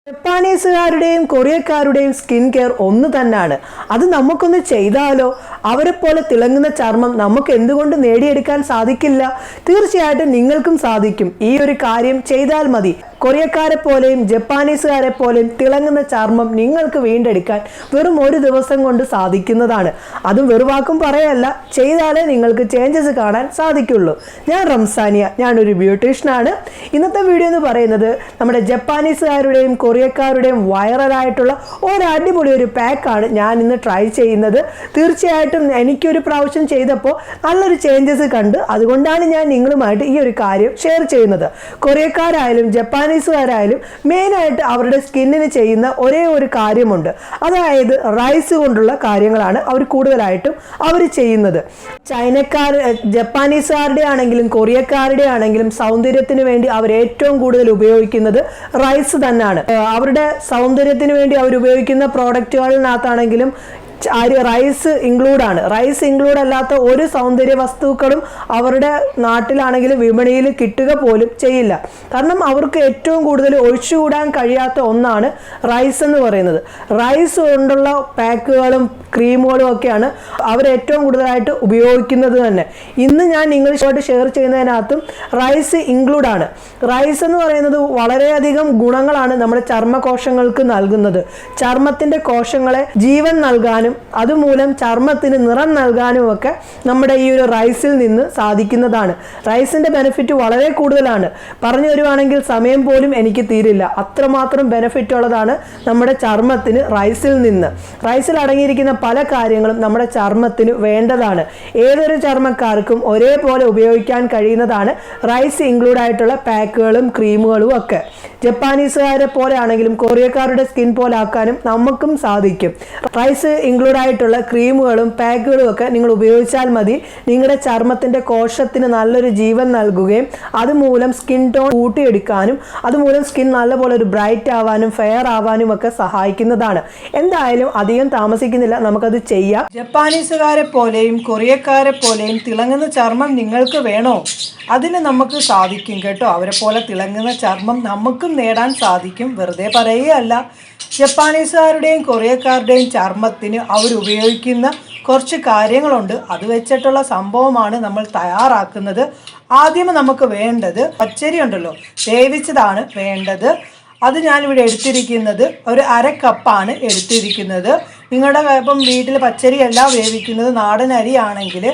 ജപ്പാനീസുകാരുടെയും കൊറിയക്കാരുടെയും skin care ഒന്ന് തന്നെയാണ്. അത് നമുക്കൊന്ന് ചെയ്താലോ? അവരെ പോലെ തിളങ്ങുന്ന ചർമ്മം നമുക്ക് എന്തുകൊണ്ട് നേടിയെടുക്കാൻ സാധിക്കില്ല? തീർച്ചയായിട്ടും നിങ്ങൾക്കും സാധിക്കും. ഈ ഒരു കാര്യം ചെയ്താൽ മതി. കൊറിയക്കാരെ പോലെയും ജപ്പാനീസുകാരെ പോലെയും തിളങ്ങുന്ന ചർമ്മം നിങ്ങൾക്ക് വീണ്ടെടുക്കാൻ വെറും ഒരു ദിവസം കൊണ്ട് സാധിക്കുന്നതാണ്. അതും വെറുവാക്കും പറയല്ല, ചെയ്താലേ നിങ്ങൾക്ക് ചേഞ്ചസ് കാണാൻ സാധിക്കുള്ളൂ. ഞാൻ റംസാനിയ, ഞാനൊരു ബ്യൂട്ടീഷ്യനാണ്. ഇന്നത്തെ വീഡിയോ എന്ന് പറയുന്നത് നമ്മുടെ ജപ്പാനീസുകാരുടെയും കൊറിയക്കാരുടെയും വൈറലായിട്ടുള്ള ഒരു അടിപൊളി ഒരു പാക്കാണ് ഞാൻ ഇന്ന് ട്രൈ ചെയ്യുന്നത്. തീർച്ചയായിട്ടും എനിക്കൊരു പ്രാവശ്യം ചെയ്തപ്പോൾ നല്ലൊരു ചേഞ്ചസ് കണ്ട്, അതുകൊണ്ടാണ് ഞാൻ നിങ്ങളുമായിട്ട് ഈ ഒരു കാര്യം ഷെയർ ചെയ്യുന്നത്. കൊറിയക്കാരായാലും ജപ്പാനീസുകാരായാലും മെയിനായിട്ട് അവരുടെ സ്കിന്നിന് ചെയ്യുന്ന ഒരേ ഒരു കാര്യമുണ്ട്. അതായത് റൈസ് കൊണ്ടുള്ള കാര്യങ്ങളാണ് അവർ കൂടുതലായിട്ടും അവർ ചെയ്യുന്നത്. ചൈനക്കാർ ജപ്പാനീസുകാരുടെ ആണെങ്കിലും കൊറിയക്കാരുടെ ആണെങ്കിലും സൗന്ദര്യത്തിന് വേണ്ടി അവർ ഏറ്റവും കൂടുതൽ ഉപയോഗിക്കുന്നത് റൈസ് തന്നെയാണ്. അവരുടെ സൗന്ദര്യത്തിന് വേണ്ടി അവർ ഉപയോഗിക്കുന്ന പ്രോഡക്റ്റുകളിനകത്താണെങ്കിലും റൈസ് ഇൻക്ലൂഡ് ആണ്. റൈസ് ഇൻക്ലൂഡ് അല്ലാത്ത ഒരു സൗന്ദര്യ വസ്തുക്കളും അവരുടെ നാട്ടിലാണെങ്കിലും വിപണിയിൽ കിട്ടുക പോലും ചെയ്യില്ല. കാരണം അവർക്ക് ഏറ്റവും കൂടുതൽ ഒഴിച്ചുകൂടാൻ കഴിയാത്ത ഒന്നാണ് റൈസ് എന്ന് പറയുന്നത്. റൈസ് കൊണ്ടുള്ള പാക്കുകളും ക്രീമുകളും ഒക്കെയാണ് അവർ ഏറ്റവും കൂടുതലായിട്ട് ഉപയോഗിക്കുന്നത് തന്നെ. ഇന്ന് ഞാൻ നിങ്ങളുമായിട്ട് ഷെയർ ചെയ്യുന്നതിനകത്തും റൈസ് ഇൻക്ലൂഡ് ആണ്. റൈസ് എന്ന് പറയുന്നത് വളരെയധികം ഗുണങ്ങളാണ് നമ്മുടെ ചർമ്മകോശങ്ങൾക്ക് നൽകുന്നത്. ചർമ്മത്തിൻ്റെ കോശങ്ങളെ ജീവൻ നൽകാനും അതുമൂലം ചർമ്മത്തിന് നിറം നൽകാനും ഒക്കെ നമ്മുടെ ഈ ഒരു റൈസിൽ നിന്ന് സാധിക്കുന്നതാണ്. റൈസിന്റെ ബെനിഫിറ്റ് വളരെ കൂടുതലാണ്. പറഞ്ഞു വരുവാണെങ്കിൽ സമയം പോലും എനിക്ക് തീരില്ല, അത്രമാത്രം ബെനിഫിറ്റ് ഉള്ളതാണ് നമ്മുടെ ചർമ്മത്തിന് റൈസിൽ നിന്ന്. റൈസിൽ അടങ്ങിയിരിക്കുന്ന പല കാര്യങ്ങളും നമ്മുടെ ചർമ്മത്തിന് വേണ്ടതാണ്. ഏതൊരു ചർമ്മക്കാർക്കും ഒരേപോലെ ഉപയോഗിക്കാൻ കഴിയുന്നതാണ് റൈസ് ഇൻക്ലൂഡ് ആയിട്ടുള്ള പാക്കുകളും ക്രീമുകളും ഒക്കെ. ജപ്പാനീസുകാരെ പോലെ ആണെങ്കിലും കൊറിയക്കാരുടെ സ്കിൻ പോലെ ആക്കാനും നമുക്കും സാധിക്കും. റൈസ് ഇൻക്ലൂഡ് ആയിട്ടുള്ള ക്രീമുകളും പാക്കുകളും ഒക്കെ നിങ്ങൾ ഉപയോഗിച്ചാൽ മതി. നിങ്ങളുടെ ചർമ്മത്തിൻ്റെ കോശത്തിന് നല്ലൊരു ജീവൻ നൽകുകയും അതുമൂലം സ്കിൻ ടോൺ കൂട്ടിയെടുക്കാനും അതുമൂലം സ്കിൻ നല്ലപോലെ ഒരു ബ്രൈറ്റ് ആവാനും ഫെയർ ആവാനും ഒക്കെ സഹായിക്കുന്നതാണ്. എന്തായാലും അധികം താമസിക്കുന്നില്ല, നമുക്കത് ചെയ്യാം. ജപ്പാനീസുകാരെ പോലെയും കൊറിയക്കാരെ പോലെയും തിളങ്ങുന്ന ചർമ്മം നിങ്ങൾക്ക് വേണോ? അതിന് നമുക്ക് സാധിക്കും കേട്ടോ. അവരെ പോലെ തിളങ്ങുന്ന ചർമ്മം നമുക്കും നേടാൻ സാധിക്കും. വെറുതെ പറയുകയല്ല. ജപ്പാനീസുകാരുടെയും കൊറിയക്കാരുടെയും ചർമ്മത്തിന് അവരുപയോഗിക്കുന്ന കുറച്ച് കാര്യങ്ങളുണ്ട്. അത് വെച്ചിട്ടുള്ള സംഭവമാണ് നമ്മൾ തയ്യാറാക്കുന്നത്. ആദ്യം നമുക്ക് വേണ്ടത് പച്ചരി ഉണ്ടല്ലോ, വേവിച്ചതാണ് വേണ്ടത്. അത് ഞാനിവിടെ എടുത്തിരിക്കുന്നത് ഒരു 1/2 കപ്പാണ് എടുത്തിരിക്കുന്നത്. നിങ്ങളുടെ ഇപ്പം വീട്ടിൽ പച്ചരിയല്ല വേവിക്കുന്നത്, നാടൻ അരി ആണെങ്കിൽ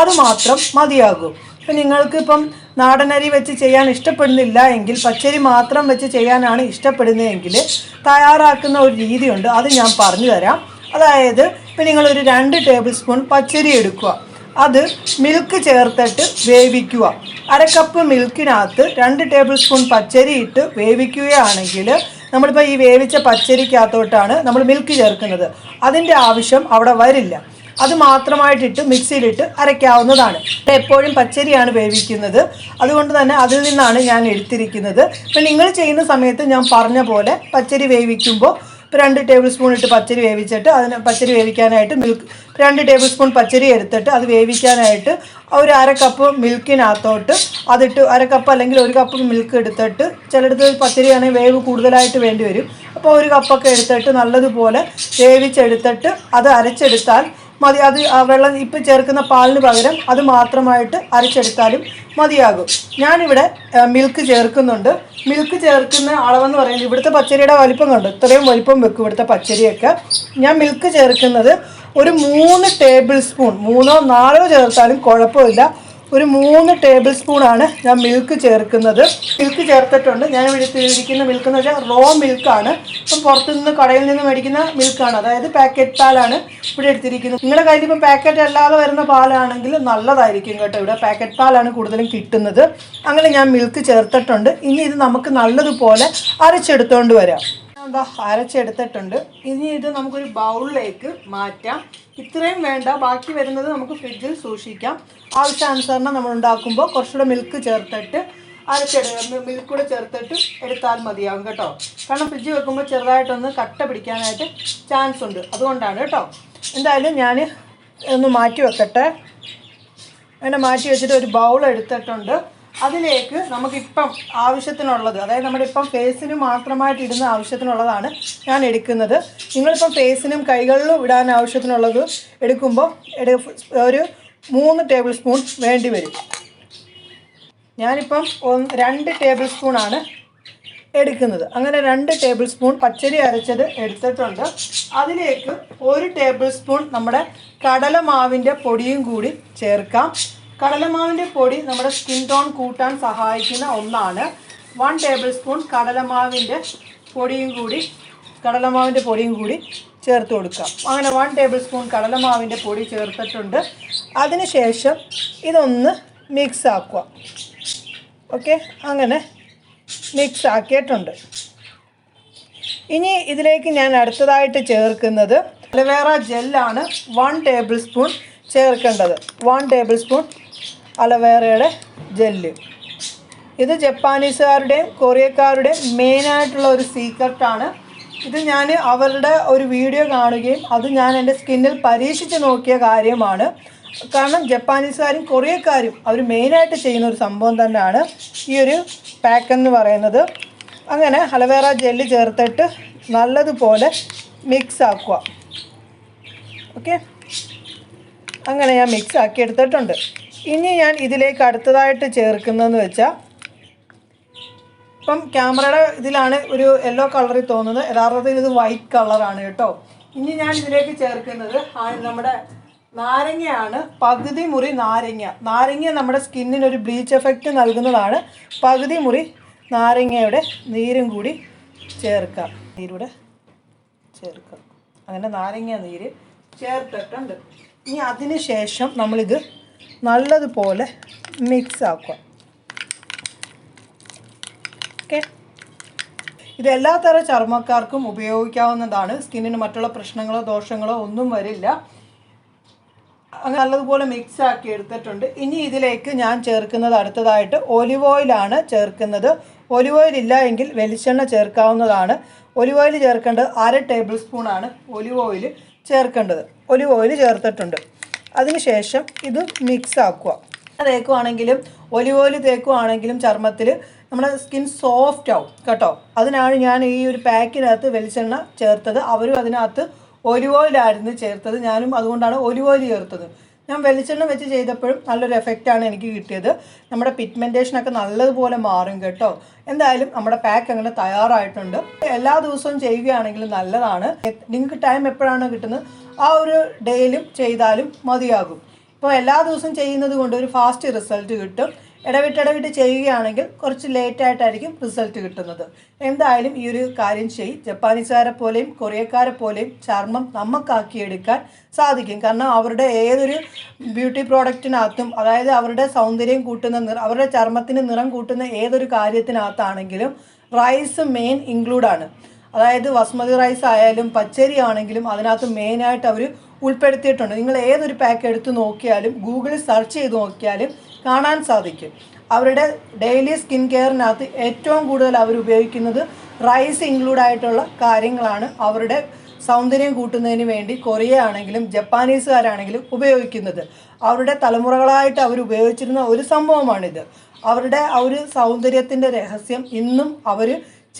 അത് മാത്രം മതിയാകും. ഇപ്പം നിങ്ങൾക്കിപ്പം നാടനരി വെച്ച് ചെയ്യാൻ ഇഷ്ടപ്പെടുന്നില്ല എങ്കിൽ, പച്ചരി മാത്രം വെച്ച് ചെയ്യാനാണ് ഇഷ്ടപ്പെടുന്നതെങ്കിൽ തയ്യാറാക്കുന്ന ഒരു രീതിയുണ്ട്. അത് ഞാൻ പറഞ്ഞു തരാം. അതായത് ഇപ്പം നിങ്ങളൊരു 2 ടേബിൾ സ്പൂൺ പച്ചരി എടുക്കുക, അത് മിൽക്ക് ചേർത്തിട്ട് വേവിക്കുക. 1/2 കപ്പ് മിൽക്കിനകത്ത് 2 ടേബിൾ സ്പൂൺ പച്ചരി ഇട്ട് വേവിക്കുകയാണെങ്കിൽ നമ്മളിപ്പോൾ ഈ വേവിച്ച പച്ചരിക്കകത്തോട്ടാണ് നമ്മൾ മിൽക്ക് ചേർക്കുന്നത്. അതിൻ്റെ ആവശ്യം അവിടെ വരില്ല. അത് മാത്രമായിട്ടിട്ട് മിക്സിയിലിട്ട് അരയ്ക്കാവുന്നതാണ്. എപ്പോഴും പച്ചരിയാണ് വേവിക്കുന്നത്, അതുകൊണ്ട് തന്നെ അതിൽ നിന്നാണ് ഞാൻ എടുത്തിരിക്കുന്നത്. ഇപ്പം നിങ്ങൾ ചെയ്യുന്ന സമയത്ത് ഞാൻ പറഞ്ഞ പോലെ പച്ചരി വേവിക്കുമ്പോൾ 2 ടേബിൾ സ്പൂൺ ഇട്ട് പച്ചരി വേവിച്ചിട്ട് അതിന് പച്ചരി വേവിക്കാനായിട്ട് 2 ടേബിൾ സ്പൂൺ പച്ചരി എടുത്തിട്ട് അത് വേവിക്കാനായിട്ട് ഒരു 1/2 കപ്പ് മിൽക്കിനകത്തോട്ട് അതിട്ട് 1/2 കപ്പ് അല്ലെങ്കിൽ 1 കപ്പ് മിൽക്ക് എടുത്തിട്ട്, ചിലയിടത്ത് പച്ചരിയാണെങ്കിൽ വേവ് കൂടുതലായിട്ട് വേണ്ടി വരും, അപ്പോൾ 1 കപ്പൊക്കെ എടുത്തിട്ട് നല്ലതുപോലെ വേവിച്ചെടുത്തിട്ട് അത് അരച്ചെടുത്താൽ മതി. അത് വെള്ളം ഇപ്പം ചേർക്കുന്ന പാലിന് പകരം അത് മാത്രമായിട്ട് അരച്ചെടുത്താലും മതിയാകും. ഞാനിവിടെ മിൽക്ക് ചേർക്കുന്നുണ്ട്. മിൽക്ക് ചേർക്കുന്ന അളവെന്ന് പറയുന്നത് ഇവിടുത്തെ പച്ചരിയുടെ വലിപ്പം കണ്ടു, ഇത്രയും വലിപ്പം വെക്കും ഇവിടുത്തെ പച്ചരിയൊക്കെ. ഞാൻ മിൽക്ക് ചേർക്കുന്നത് ഒരു 3 ടേബിൾ സ്പൂൺ, 3ഓ 4ഓ ചേർത്താലും കുഴപ്പമില്ല. ഒരു 3 ടേബിൾ സ്പൂണാണ് ഞാൻ മിൽക്ക് ചേർക്കുന്നത്. മിൽക്ക് ചേർത്തിട്ടുണ്ട്. ഞാൻ എടുത്തിരിക്കുന്ന മിൽക്ക് എന്ന് വെച്ചാൽ റോ മിൽക്കാണ്. ഇപ്പം പുറത്തുനിന്ന് കടയിൽ നിന്ന് മേടിക്കുന്ന മിൽക്കാണ്, അതായത് പാക്കറ്റ് പാലാണ് ഇവിടെ എടുത്തിരിക്കുന്നത്. നിങ്ങളുടെ കയ്യിൽ ഇപ്പം പാക്കറ്റ് അല്ലാതെ വരുന്ന പാലാണെങ്കിൽ നല്ലതായിരിക്കും കേട്ടോ. ഇവിടെ പാക്കറ്റ് പാലാണ് കൂടുതലും കിട്ടുന്നത്. അങ്ങനെ ഞാൻ മിൽക്ക് ചേർത്തിട്ടുണ്ട്. ഇനി ഇത് നമുക്ക് നല്ലതുപോലെ അരച്ചെടുത്തോണ്ട് വരാം. എന്താ അരച്ചെടുത്തിട്ടുണ്ട്. ഇനി ഇത് നമുക്കൊരു ബൗളിലേക്ക് മാറ്റാം. ഇത്രയും വേണ്ട, ബാക്കി വരുന്നത് നമുക്ക് ഫ്രിഡ്ജിൽ സൂക്ഷിക്കാം. ആവശ്യാനുസരണം നമ്മൾ ഉണ്ടാക്കുമ്പോൾ കുറച്ചുകൂടെ മിൽക്ക് ചേർത്തിട്ട് മിൽക്ക് കൂടെ ചേർത്തിട്ട് എടുത്താൽ മതിയാകും കേട്ടോ. കാരണം ഫ്രിഡ്ജിൽ വെക്കുമ്പോൾ ചെറുതായിട്ടൊന്ന് കട്ട പിടിക്കാനായിട്ട് ചാൻസ് ഉണ്ട്, അതുകൊണ്ടാണ് കേട്ടോ. എന്തായാലും ഞാൻ ഒന്ന് മാറ്റി വെക്കട്ടെ. അങ്ങനെ മാറ്റി വെച്ചിട്ട് ഒരു ബൗൾ എടുത്തിട്ടുണ്ട്. അതിലേക്ക് നമുക്കിപ്പം ആവശ്യത്തിനുള്ളത്, അതായത് നമ്മുടെ ഇപ്പം ഫേസിന് മാത്രമായിട്ട് ഇടുന്ന ആവശ്യത്തിനുള്ളതാണ് ഞാൻ എടുക്കുന്നത്. നിങ്ങളിപ്പം ഫേസിനും കൈകളിലും ഇടാൻ ആവശ്യത്തിനുള്ളത് എടുക്കുമ്പോൾ ഒരു 3 ടേബിൾ സ്പൂൺ വേണ്ടി വരും. ഞാനിപ്പം 2 ടേബിൾ സ്പൂണാണ് എടുക്കുന്നത്. അങ്ങനെ 2 ടേബിൾ സ്പൂൺ പച്ചരി അരച്ചത് എടുത്തിട്ടുണ്ട്. അതിലേക്ക് 1 ടേബിൾ സ്പൂൺ നമ്മുടെ കടലമാവിൻ്റെ പൊടിയും കൂടി ചേർക്കാം. കടലമാവിൻ്റെ പൊടി നമ്മുടെ സ്കിൻ ടോൺ കൂട്ടാൻ സഹായിക്കുന്ന ഒന്നാണ്. 1 ടേബിൾ സ്പൂൺ കടലമാവിൻ്റെ പൊടിയും കൂടി ചേർത്ത് കൊടുക്കാം. അങ്ങനെ 1 ടേബിൾ സ്പൂൺ കടലമാവിൻ്റെ പൊടി ചേർത്തിട്ടുണ്ട്. അതിനുശേഷം ഇതൊന്ന് മിക്സ് ആക്കുക. ഓക്കെ, അങ്ങനെ മിക്സ് ആക്കിയിട്ടുണ്ട്. ഇനി ഇതിലേക്ക് ഞാൻ അടുത്തതായിട്ട് ചേർക്കുന്നത് അലോവേറ ജെല്ലാണ്. 1 ടേബിൾ സ്പൂൺ ചേർക്കേണ്ടത്. 1 ടേബിൾ സ്പൂൺ അലോവേറയുടെ ജെല്ല്. ഇത് ജപ്പാനീസുകാരുടെയും കൊറിയക്കാരുടെയും മെയിനായിട്ടുള്ള ഒരു സീക്രട്ടാണ്. ഇത് ഞാൻ അവരുടെ ഒരു വീഡിയോ കാണുകയും അത് ഞാൻ എൻ്റെ സ്കിന്നിൽ പരീക്ഷിച്ച് നോക്കിയ കാര്യമാണ്. കാരണം ജപ്പാനീസുകാരും കൊറിയക്കാരും അവർ മെയിനായിട്ട് ചെയ്യുന്ന ഒരു സംഭവം തന്നെയാണ് ഈ ഒരു പാക്ക് എന്ന് പറയുന്നത്. അങ്ങനെ അലോവേറ ജെല്ല് ചേർത്തിട്ട് നല്ലതുപോലെ മിക്സ് ആക്കുക. ഓക്കെ, അങ്ങനെ ഞാൻ മിക്സ് ആക്കി എടുത്തിട്ടുണ്ട്. ഇനി ഞാൻ ഇതിലേക്ക് അടുത്തതായിട്ട് ചേർക്കുന്നതെന്ന് വെച്ചാൽ, ഇപ്പം ക്യാമറയുടെ ഇതിലാണ് ഒരു യെല്ലോ കളറിൽ തോന്നുന്നത്, യഥാർത്ഥത്തിൽ ഇത് വൈറ്റ് കളറാണ് കേട്ടോ. ഇനി ഞാൻ ഇതിലേക്ക് ചേർക്കുന്നത് നമ്മുടെ നാരങ്ങയാണ്. പകുതി മുറി നാരങ്ങ നമ്മുടെ സ്കിന്നിനൊരു ബ്ലീച്ച് എഫക്റ്റ് നൽകുന്നതാണ്. പകുതി മുറി നാരങ്ങയുടെ നീരും കൂടി ചേർക്കാം. അങ്ങനെ നാരങ്ങ നീര് ചേർത്തിട്ടുണ്ട്. ഇനി അതിന് ശേഷം നമ്മളിത് നല്ലതുപോലെ മിക്സ് ആക്കുക. ഓക്കെ, ഇത് എല്ലാ തരം ചർമ്മക്കാർക്കും ഉപയോഗിക്കാവുന്നതാണ്. സ്കിന്നിന് മറ്റുള്ള പ്രശ്നങ്ങളോ ദോഷങ്ങളോ ഒന്നും വരില്ല. അങ്ങനെ നല്ലതുപോലെ മിക്സ് ആക്കി എടുത്തിട്ടുണ്ട്. ഇനി ഇതിലേക്ക് ഞാൻ ചേർക്കുന്നത് അടുത്തതായിട്ട് ഒലിവ് ഓയിലാണ് ചേർക്കുന്നത്. ഒലിവ് ഓയിൽ ഇല്ല എങ്കിൽ വെളിച്ചെണ്ണ ചേർക്കാവുന്നതാണ്. ഒലിവ് ഓയിൽ ചേർക്കേണ്ടത് 1/2 ടേബിൾ സ്പൂണാണ് ഒലിവ് ഓയിൽ ചേർക്കേണ്ടത്. ഒലിവ് ഓയിൽ ചേർത്തിട്ടുണ്ട്. അതിനുശേഷം ഇത് മിക്സ് ആക്കുക. തേക്കുവാണെങ്കിലും ഒലിവ് ഓയിൽ തേക്കുവാണെങ്കിലും ചർമ്മത്തിൽ നമ്മുടെ സ്കിൻ സോഫ്റ്റ് ആവും കേട്ടോ. അതിനാണ് ഞാൻ ഈ ഒരു പാക്കിനകത്ത് വെളിച്ചെണ്ണ ചേർത്തത്. അവരും അതിനകത്ത് ഒലിവ് ഓയിലായിരുന്നു ചേർത്തത്. ഞാനും അതുകൊണ്ടാണ് ഒലിവ് ഓയിൽ ചേർത്തത്. ഞാൻ വെളിച്ചെണ്ണ വെച്ച് ചെയ്തപ്പോഴും നല്ലൊരു എഫക്റ്റാണ് എനിക്ക് കിട്ടിയത്. നമ്മുടെ പിഗ്മെൻറ്റേഷനൊക്കെ നല്ലതുപോലെ മാറും കേട്ടോ. എന്തായാലും നമ്മുടെ പാക്ക് അങ്ങനെ തയ്യാറായിട്ടുണ്ട്. എല്ലാ ദിവസവും ചെയ്യുകയാണെങ്കിലും നല്ലതാണ്. നിങ്ങൾക്ക് ടൈം എപ്പോഴാണോ കിട്ടുന്നത് ആ ഒരു ഡേയിലും ചെയ്താലും മതിയാകും. ഇപ്പോൾ എല്ലാ ദിവസവും ചെയ്യുന്നത് കൊണ്ട് ഒരു ഫാസ്റ്റ് റിസൾട്ട് കിട്ടും. ഇടവിട്ട് ചെയ്യുകയാണെങ്കിൽ കുറച്ച് ലേറ്റായിട്ടായിരിക്കും റിസൾട്ട് കിട്ടുന്നത്. എന്തായാലും ഈ ഒരു കാര്യം ജപ്പാനീസുകാരെ പോലെയും കൊറിയക്കാരെ പോലെയും ചർമ്മം നമുക്കാക്കിയെടുക്കാൻ സാധിക്കും. കാരണം അവരുടെ ഏതൊരു ബ്യൂട്ടി പ്രോഡക്റ്റിനകത്തും, അതായത് അവരുടെ സൗന്ദര്യം കൂട്ടുന്ന അവരുടെ ചർമ്മത്തിന് നിറം കൂട്ടുന്ന ഏതൊരു കാര്യത്തിനകത്താണെങ്കിലും റൈസ് മെയിൻ ഇൻക്ലൂഡാണ്. അതായത് ബസ്മതി റൈസ് ആയാലും പച്ചരി ആണെങ്കിലും അതിനകത്ത് മെയിനായിട്ട് അവർ ഉൾപ്പെടുത്തിയിട്ടുണ്ട്. നിങ്ങൾ ഏതൊരു പാക്ക് എടുത്ത് നോക്കിയാലും ഗൂഗിളിൽ സെർച്ച് ചെയ്ത് നോക്കിയാലും കാണാൻ സാധിക്കും. അവരുടെ ഡെയിലി സ്കിൻ കെയറിനകത്ത് ഏറ്റവും കൂടുതൽ അവർ ഉപയോഗിക്കുന്നത് റൈസ് ഇൻക്ലൂഡായിട്ടുള്ള കാര്യങ്ങളാണ് അവരുടെ സൗന്ദര്യം കൂട്ടുന്നതിന് വേണ്ടി കൊറിയ ആണെങ്കിലും ജപ്പാനീസുകാരാണെങ്കിലും ഉപയോഗിക്കുന്നത്. അവരുടെ തലമുറകളായിട്ട് അവർ ഉപയോഗിച്ചിരുന്ന ഒരു സംഭവമാണിത്. അവരുടെ ആ ഒരു സൗന്ദര്യത്തിൻ്റെ രഹസ്യം ഇന്നും അവർ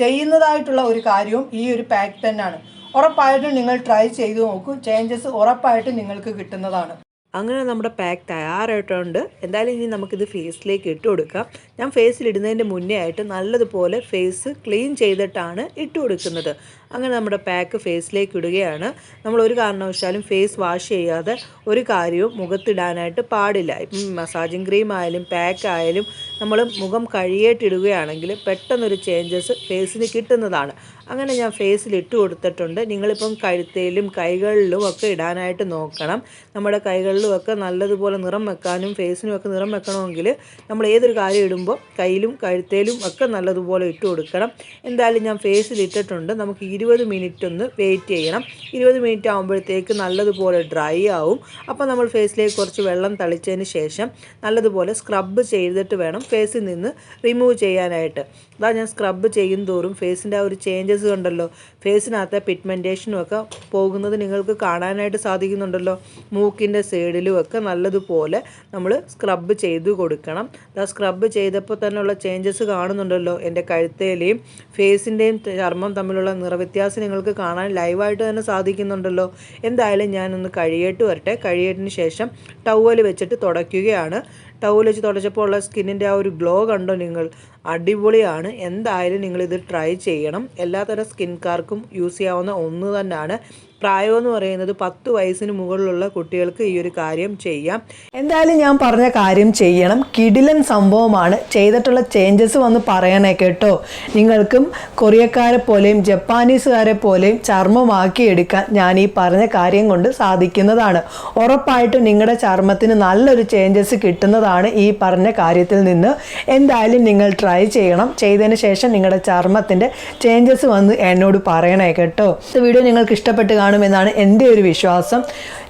ചെയ്യുന്നതായിട്ടുള്ള ഒരു കാര്യവും ഈ ഒരു പാക്ക് തന്നെയാണ്. ഉറപ്പായിട്ടും നിങ്ങൾ ട്രൈ ചെയ്ത് നോക്കൂ. ചേഞ്ചസ് ഉറപ്പായിട്ടും നിങ്ങൾക്ക് കിട്ടുന്നതാണ്. അങ്ങനെ നമ്മുടെ പാക്ക് തയ്യാറായിട്ടുണ്ട്. എന്തായാലും ഇനി നമുക്കിത് ഫേസിലേക്ക് ഇട്ട് കൊടുക്കാം. ഞാൻ ഫേസിലിടുന്നതിൻ്റെ മുന്നേ ആയിട്ട് നല്ലതുപോലെ ഫേസ് ക്ലീൻ ചെയ്തിട്ടാണ് ഇട്ട് കൊടുക്കുന്നത്. അങ്ങനെ നമ്മുടെ പാക്ക് ഫേസിലേക്ക് ഇടുകയാണ്. നമ്മൾ ഒരു കാരണവശാലും ഫേസ് വാഷ് ചെയ്യാതെ ഒരു കാര്യവും മുഖത്തിടാനായിട്ട് പാടില്ല. ഇപ്പം മസാജിങ് ക്രീം ആയാലും പാക്ക് ആയാലും നമ്മൾ മുഖം കഴുകിയിട്ടിടുകയാണെങ്കിൽ പെട്ടെന്നൊരു ചേഞ്ചസ് ഫേസിന് കിട്ടുന്നതാണ്. അങ്ങനെ ഞാൻ ഫേസിൽ ഇട്ട് കൊടുത്തിട്ടുണ്ട്. നിങ്ങളിപ്പം കഴുത്തേലും കൈകളിലും ഒക്കെ ഇടാനായിട്ട് നോക്കണം. നമ്മുടെ കൈകളിലും ഒക്കെ നല്ലതുപോലെ നിറം വെക്കാനും ഫേസിനും ഒക്കെ നിറം വെക്കണമെങ്കിൽ നമ്മൾ ഏതൊരു കാര്യം ഇടുമ്പോൾ കയ്യിലും കഴുത്തേലും ഒക്കെ നല്ലതുപോലെ ഇട്ട് കൊടുക്കണം. എന്തായാലും ഞാൻ ഫേസിൽ ഇട്ടിട്ടുണ്ട്. നമുക്ക് ഈ 20 മിനിറ്റ് ഒന്ന് വെയിറ്റ് ചെയ്യണം. 20 മിനിറ്റ് ആകുമ്പോഴത്തേക്ക് നല്ലതുപോലെ ഡ്രൈ ആവും. അപ്പോൾ നമ്മൾ ഫേസിലേക്ക് കുറച്ച് വെള്ളം തളിച്ചതിന് ശേഷം നല്ലതുപോലെ സ്ക്രബ് ചെയ്തിട്ട് വേണം ഫേസിൽ നിന്ന് റിമൂവ് ചെയ്യാനായിട്ട്. അതാ ഞാൻ സ്ക്രബ് ചെയ്യും തോറും ഫേസിൻ്റെ ആ ഒരു ചേഞ്ചസ് കണ്ടല്ലോ, ഫേസിനകത്തെ പിഗ്മെൻറ്റേഷനും ഒക്കെ പോകുന്നത് നിങ്ങൾക്ക് കാണാനായിട്ട് സാധിക്കുന്നുണ്ടല്ലോ. മൂക്കിൻ്റെ സൈഡിലും ഒക്കെ നല്ലതുപോലെ നമ്മൾ സ്ക്രബ് ചെയ്ത് കൊടുക്കണം. ആ സ്ക്രബ് ചെയ്തപ്പോൾ തന്നെയുള്ള ചേഞ്ചസ് കാണുന്നുണ്ടല്ലോ. എൻ്റെ കഴുത്തേലെയും ഫേസിൻ്റെയും ചർമ്മം തമ്മിലുള്ള നിറവ്യത്യാസം നിങ്ങൾക്ക് കാണാൻ ലൈവായിട്ട് തന്നെ സാധിക്കുന്നുണ്ടല്ലോ. എന്തായാലും ഞാനൊന്ന് കഴുകിയിട്ട് വരട്ടെ. കഴുകിയതിന് ശേഷം ടവൽ വെച്ചിട്ട് തുടയ്ക്കുകയാണ്. ടവൽ വെച്ച് തുടച്ചപ്പോൾ ഉള്ള സ്കിന്നിൻ്റെ ആ ഒരു ഗ്ലോ കണ്ടോ നിങ്ങൾ, അടിപൊളിയാണ്. എന്തായാലും നിങ്ങളിത് ട്രൈ ചെയ്യണം. എല്ലാത്തരം സ്കിൻകാർക്കും യൂസ് ചെയ്യാവുന്ന ഒന്ന് തന്നെയാണ്. പ്രായമെന്ന് പറയുന്നത് 10 വയസ്സിന് മുകളിലുള്ള കുട്ടികൾക്ക് ഈ ഒരു കാര്യം ചെയ്യാം. എന്തായാലും ഞാൻ പറഞ്ഞ കാര്യം ചെയ്യണം. കിടിലൻ സംഭവമാണ്. ചെയ്തിട്ടുള്ള ചേഞ്ചസ് വന്ന് പറയണേ കേട്ടോ. നിങ്ങൾക്കും കൊറിയക്കാരെ പോലെയും ജപ്പാനീസുകാരെ പോലെയും ചർമ്മമാക്കി എടുക്കാൻ ഞാൻ ഈ പറഞ്ഞ കാര്യം കൊണ്ട് സാധിക്കുന്നതാണ്. ഉറപ്പായിട്ടും നിങ്ങളുടെ ചർമ്മത്തിന് നല്ലൊരു ചേഞ്ചസ് കിട്ടുന്നതാണ് ഈ പറഞ്ഞ കാര്യത്തിൽ നിന്ന്. എന്തായാലും നിങ്ങൾ ട്രൈ ചെയ്യണം. ചെയ്തതിന് ശേഷം നിങ്ങളുടെ ചർമ്മത്തിൻ്റെ ചേഞ്ചസ് വന്ന് എന്നോട് പറയണേ കേട്ടോ. ഈ വീഡിയോ നിങ്ങൾക്ക് ഇഷ്ടപ്പെട്ട് കാണുമെന്നാണ് എൻ്റെ ഒരു വിശ്വാസം.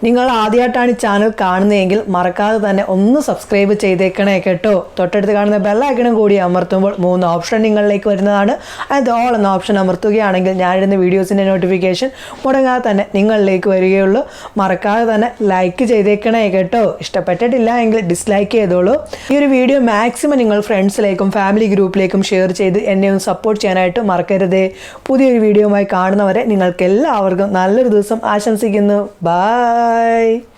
നിങ്ങൾ ആദ്യമായിട്ടാണ് ഈ ചാനൽ കാണുന്നതെങ്കിൽ മറക്കാതെ തന്നെ ഒന്ന് സബ്സ്ക്രൈബ് ചെയ്തേക്കണേ കേട്ടോ. തൊട്ടടുത്ത് കാണുന്ന ബെല്ലൈക്കണും കൂടി അമർത്തുമ്പോൾ 3 ഓപ്ഷൻ നിങ്ങളിലേക്ക് വരുന്നതാണ്. അത് ഓൾ എന്ന ഓപ്ഷൻ അമർത്തുകയാണെങ്കിൽ ഞാനിടുന്ന വീഡിയോസിൻ്റെ നോട്ടിഫിക്കേഷൻ മുടങ്ങാതെ തന്നെ നിങ്ങളിലേക്ക് വരികയുള്ളൂ. മറക്കാതെ തന്നെ ലൈക്ക് ചെയ്തേക്കണേ കേട്ടോ. ഇഷ്ടപ്പെട്ടിട്ടില്ല എങ്കിൽ ഡിസ്ലൈക്ക് ചെയ്തോളൂ. ഈ ഒരു വീഡിയോ മാക്സിമം നിങ്ങൾ ഫ്രണ്ട്സിലേക്കും ഫാമിലി ഗ്രൂപ്പിലേക്കും ഷെയർ ചെയ്ത് എന്നെ ഒന്ന് സപ്പോർട്ട് ചെയ്യാനായിട്ട് മറക്കരുതേ. പുതിയൊരു വീഡിയോയുമായി കാണുന്നവരെ നിങ്ങൾക്ക് എല്ലാവർക്കും നല്ലൊരു ദിവസം ആശംസിക്കുന്നു. ബൈ.